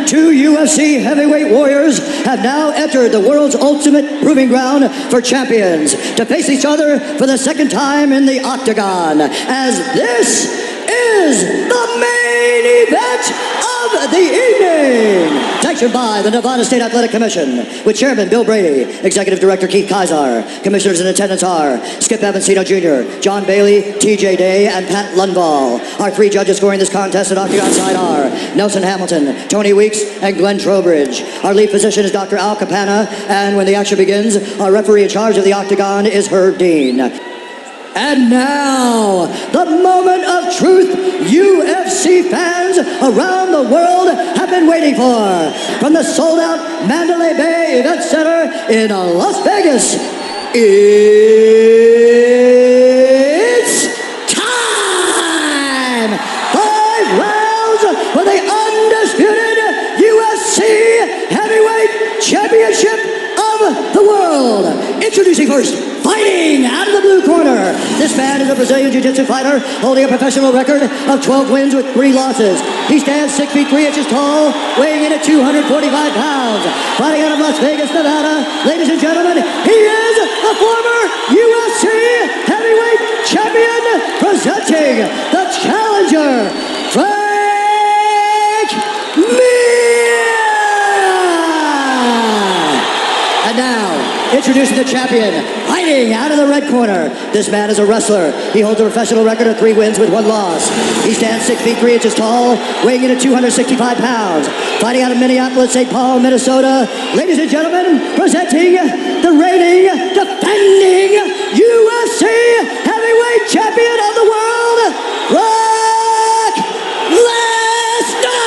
two UFC heavyweight warriors have now entered the world's ultimate proving ground for champions to face each other for the second time in the octagon, as this is the main event of the evening. Sanctioned by the Nevada State Athletic Commission, with Chairman Bill Brady, Executive Director Keith Kaiser. Commissioners in attendance are Skip Avancino Jr., John Bailey, TJ Day, and Pat Lundvall. Our three judges scoring this contest at octagon side are Nelson Hamilton, Tony Weeks, and Glenn Trowbridge. Our lead physician is Dr. Al Capana, and when the action begins, our referee in charge of the octagon is Herb Dean. And now, the moment of truth UFC fans around the world have been waiting for. From the sold-out Mandalay Bay Event Center in Las Vegas, it's time! 5 rounds for the undisputed UFC Heavyweight Championship of the world. Introducing first, fighting out of the blue corner. This man is a Brazilian Jiu-Jitsu fighter holding a professional record of 12 wins with 3 losses. He stands 6 feet 3 inches tall, weighing in at 245 pounds. Fighting out of Las Vegas, Nevada, ladies and gentlemen, he is a former UFC heavyweight champion, presenting the challenger, Frank Mir. And now, introducing the champion, fighting out of the red corner. This man is a wrestler. He holds a professional record of 3 wins with 1 loss. He stands 6 feet 3 inches tall, weighing in at 265 pounds. Fighting out of Minneapolis, St. Paul, Minnesota. Ladies and gentlemen, presenting the reigning, defending UFC heavyweight champion of the world, Brock Lesnar!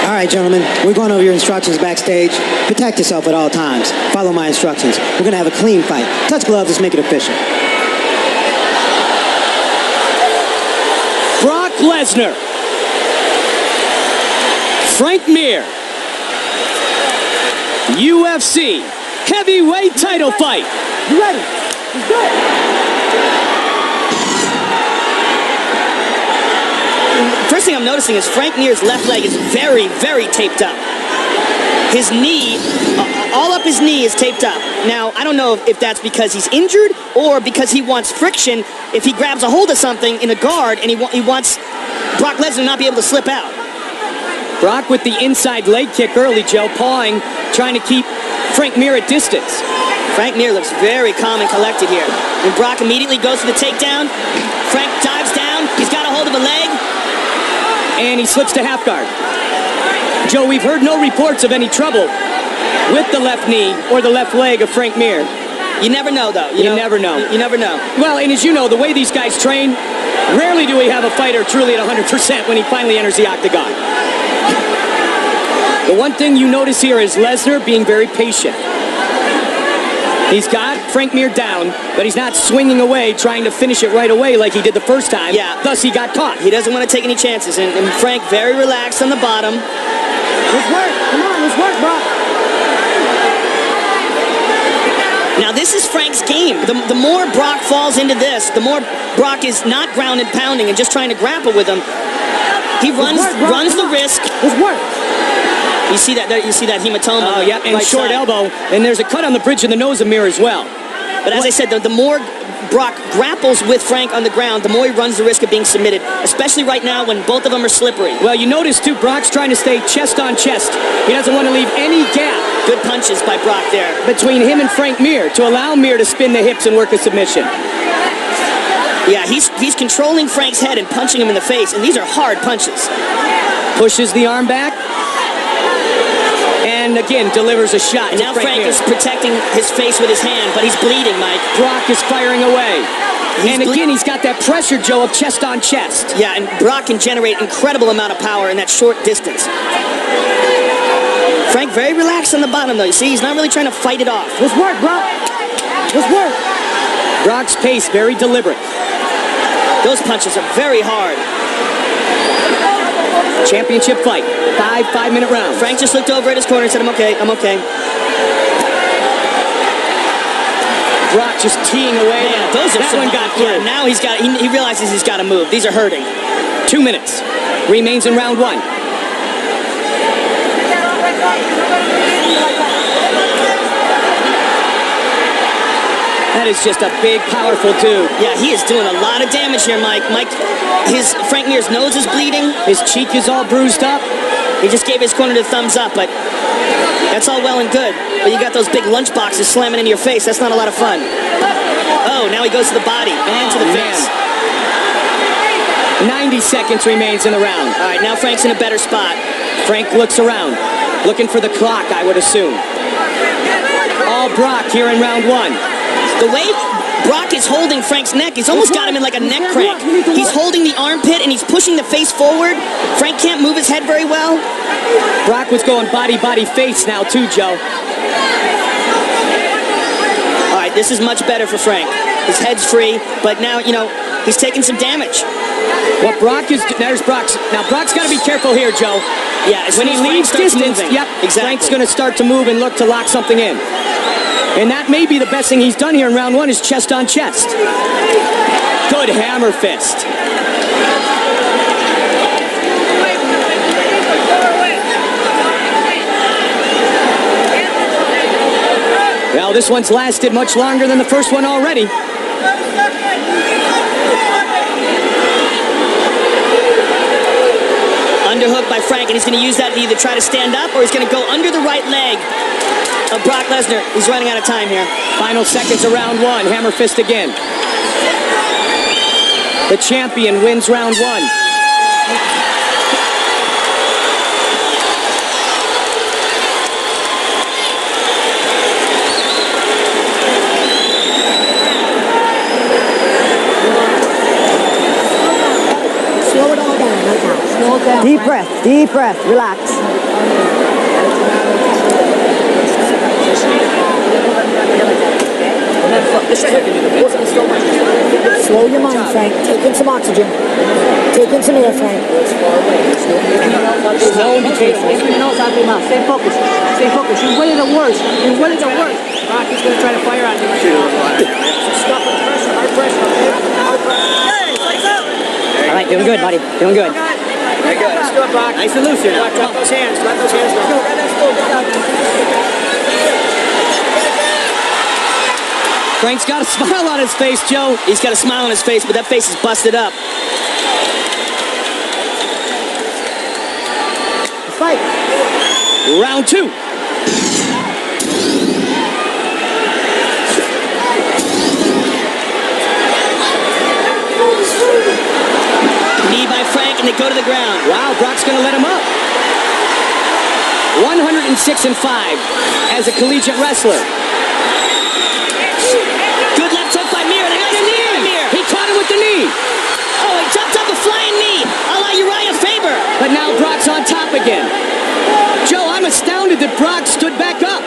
All right, gentlemen, we're going over your instructions backstage. Protect yourself at all times. Follow my instructions. We're going to have a clean fight. Touch gloves, let's make it official. Brock Lesnar. Frank Mir. UFC heavyweight title fight. You ready? Let's go! First thing I'm noticing is Frank Mir's left leg is very, very taped up. His knee, all up his knee is taped up. Now, I don't know if that's because he's injured or because he wants friction if he grabs a hold of something in a guard and he wants Brock Lesnar to not be able to slip out. Brock with the inside leg kick early, Joe, pawing, trying to keep Frank Mir at distance. Frank Mir looks very calm and collected here. And Brock immediately goes for the takedown. Frank dives down. He's got a hold of a leg. And he slips to half guard. Joe, we've heard no reports of any trouble with the left knee or the left leg of Frank Mir. You never know, though. You never know. You never know. Well, and as you know, the way these guys train, rarely do we have a fighter truly at 100% when he finally enters the octagon. The one thing you notice here is Lesnar being very patient. He's got Frank Mir down, but he's not swinging away, trying to finish it right away like he did the first time. Yeah. Thus, he got caught. He doesn't want to take any chances, and Frank very relaxed on the bottom. Let's work. Come on, let's work, Brock. Now, this is Frank's game. The more Brock falls into this, the more Brock is not ground and pounding and just trying to grapple with him. He runs the risk. Let's work. You see that hematoma. Oh, yeah, and right short side. elbow, and there's a cut on the bridge of the nose of Mir as well. But as I said, the more Brock grapples with Frank on the ground, the more he runs the risk of being submitted, especially right now when both of them are slippery. Well, you notice, too, Brock's trying to stay chest on chest. He doesn't want to leave any gap. Good punches by Brock there. Between him and Frank Mir to allow Mir to spin the hips and work a submission. Yeah, he's controlling Frank's head and punching him in the face, and these are hard punches. Pushes the arm back. And again, delivers a shot. And now Frank is protecting his face with his hand, but he's bleeding, Mike. Brock is firing away. And again, he's got that pressure, Joe, of chest on chest. Yeah, and Brock can generate incredible amount of power in that short distance. Frank very relaxed on the bottom, though. You see, he's not really trying to fight it off. Let's work, Brock. Let's work. Brock's pace very deliberate. Those punches are very hard. Championship fight. 5 5-minute rounds. Frank just looked over at his corner and said, I'm okay, I'm okay. Brock just teeing away. Yeah, those are that one got through. Yeah, now he realizes he's got to move. These are hurting. 2 minutes remains in round one. That is just a big, powerful dude. Yeah, he is doing a lot of damage here, Mike. Frank Mir's nose is bleeding. His cheek is all bruised up. He just gave his corner the thumbs up, but that's all well and good. But you got those big lunch boxes slamming into your face. That's not a lot of fun. Oh, now he goes to the body and to the face. 90 seconds remains in the round. All right, now Frank's in a better spot. Frank looks around, looking for the clock, I would assume. All Brock here in round one. The way Brock is holding Frank's neck, he's almost got him in like a neck crank. He's holding the armpit and he's pushing the face forward. Frank can't move his head very well. Brock was going body, face now too, Joe. All right, this is much better for Frank. His head's free, but now, he's taking some damage. What Brock is, there's Brock's. Now Brock's got to be careful here, Joe. Yeah, when he leaves distance, yep, exactly. Frank's going to start to move and look to lock something in. And that may be the best thing he's done here in round one is chest on chest. Good hammer fist. Well, this one's lasted much longer than the first one already. Underhook by Frank, and he's going to use that to either try to stand up or he's going to go under the right leg of Brock Lesnar. He's running out of time here. Final seconds of round one. Hammer fist again. The champion wins round one. Slow it all down right now. Slow it down. Deep breath, relax. Slow your mind, Frank. Take in some oxygen. Take in some air, Frank. Slow and be careful. Get your nose out of your mouth. Stay focused. Stay focused. You're winning the worst. You're winning the worst. Brock is going to try to fire on you. Stop with pressure. Hard pressure. Hard pressure. All right, doing good, buddy. Doing good. Very good. Let's do it, Brock. Nice and loose here now. Drop those hands. Let those hands go. Frank's got a smile on his face, Joe. He's got a smile on his face, but that face is busted up. Fight. Round two. Knee by Frank, and they go to the ground. Wow, Brock's going to let him up. 106-5 as a collegiate wrestler. Good left hook by Mir. They got the knee by Mir. He caught him with the knee. Oh, he jumped up a flying knee, a la Uriah Faber. But now Brock's on top again. Joe, I'm astounded that Brock stood back up.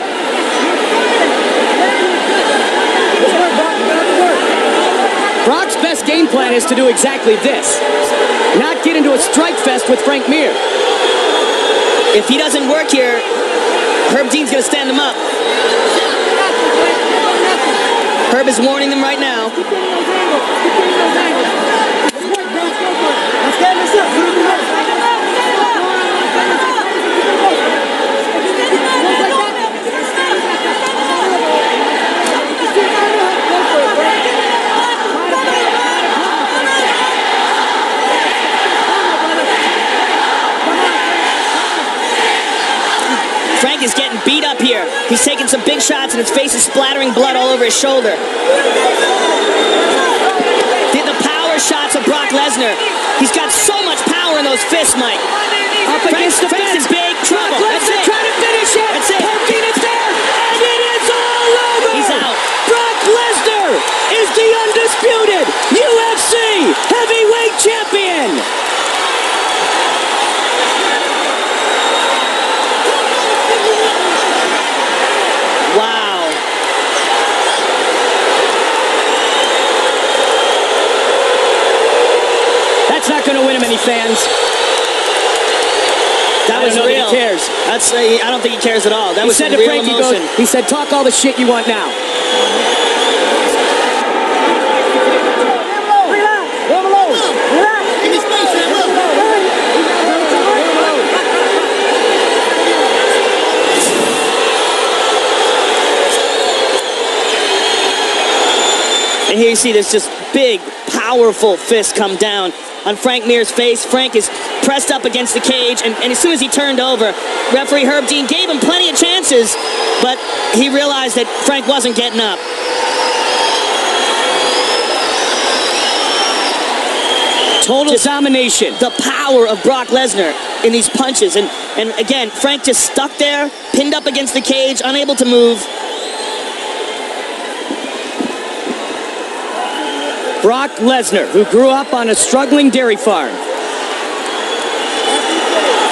Brock's best game plan is to do exactly this. Not get into a strike fest with Frank Mir. If he doesn't work here, Herb Dean's going to stand him up. Herb is warning them right now. Frank is getting beat up here. He's taking some big shots and his face is splattering blood all over his shoulder. Did the power shots of Brock Lesnar. He's got so much power in those fists, Mike. Up against the Frank's in big trouble. Brock Lesnar trying to finish it. That's it. Herb Dean is there, and it is all over. He's out. Brock Lesnar is the undisputed UFC heavyweight champion. Wow. That's not going to win him any fans. That was real. He cares. I don't think he cares at all. That was said some to real Frank, emotion. he said, talk all the shit you want now. here you see this just big, powerful fist come down on Frank Mir's face. Frank is pressed up against the cage, and as soon as he turned over, referee Herb Dean gave him plenty of chances, but he realized that Frank wasn't getting up. Total domination. The power of Brock Lesnar in these punches, and again, Frank just stuck there, pinned up against the cage, unable to move. Brock Lesnar, who grew up on a struggling dairy farm.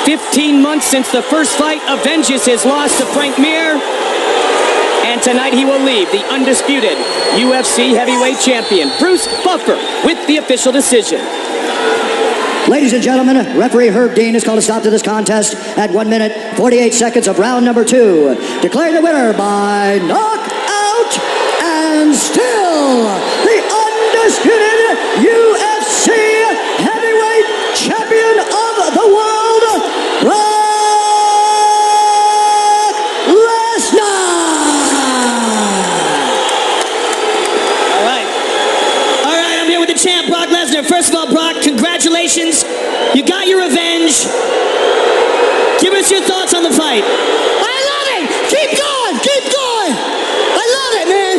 15 months since the first fight avenges his loss to Frank Mir. And tonight he will leave the undisputed UFC heavyweight champion, Bruce Buffer, with the official decision. Ladies and gentlemen, referee Herb Dean has called a stop to this contest at 1 minute, 48 seconds of round number 2. Declaring the winner by knockout and still the undisputed UFC heavyweight champion of the world, Brock Lesnar! All right, I'm here with the champ, Brock Lesnar. First of all, Brock, congratulations. You got your revenge. Give us your thoughts on the fight. I love it! Keep going! Keep going! I love it, man!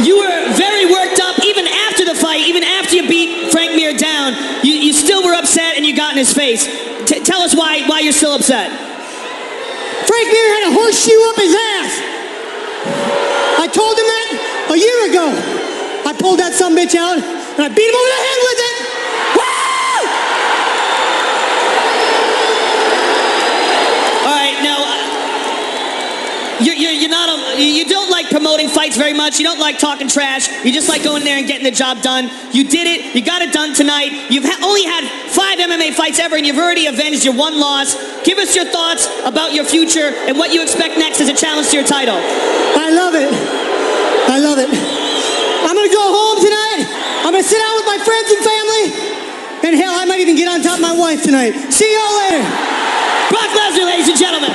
You were very worked up even after the fight, even after you beat Frank Mir down. You still were upset and you got in his face. Tell us why you're still upset. Frank Mir had a horseshoe up his ass! I told him that a year ago. I pulled that sumbitch out and I beat him over the head with it! You don't like promoting fights very much. You don't like talking trash. You just like going in there and getting the job done. You did it. You got it done tonight. You've only had 5 MMA fights ever, and you've already avenged your 1 loss. Give us your thoughts about your future and what you expect next as a challenge to your title. I love it. I love it. I'm going to go home tonight. I'm going to sit down with my friends and family. And hell, I might even get on top of my wife tonight. See y'all later. Brock Lesnar, ladies and gentlemen.